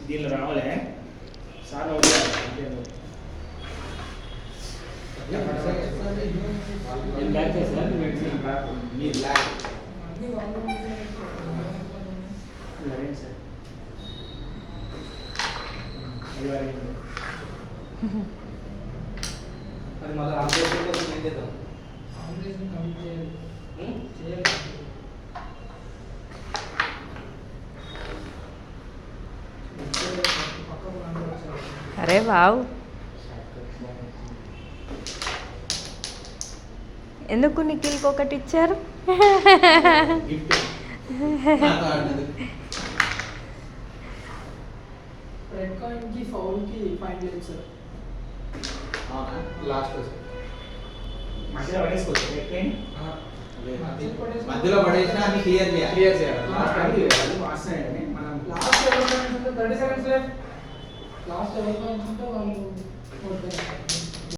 దీనిలో రావాలి సార్ వదిలేదు నేను బ్యాక్ చేస్తాను మెడిసిన్ బ్యాక్ మీ బ్లాక్ రండి సార్ అది మళ్ళీ ఆపరేషన్ కోసం ఏం చేద్దాం ఆపరేషన్ కంప్లీట్ చేయాలి అరే వావ్ ఎందుకు నిఖిల్కి ఒకటి ఇచ్చారు రెడ్ కాయిన్ కి ఫౌల్ కి ఫైన్ లేదు సార్ లాస్ట్ మధ్యలో పడేసుకోవచ్చు మధ్యలో పడేసినా అన్ని క్లియర్ చేయాలి లాస్ట్ లాస్ట్ ఎవరి పాయింట్స్ ఉంటే 30 సెకండ్స్ లెఫ్ట్ లాస్ట్ ఎవరి పాయింట్స్ ఉంటే వాళ్ళు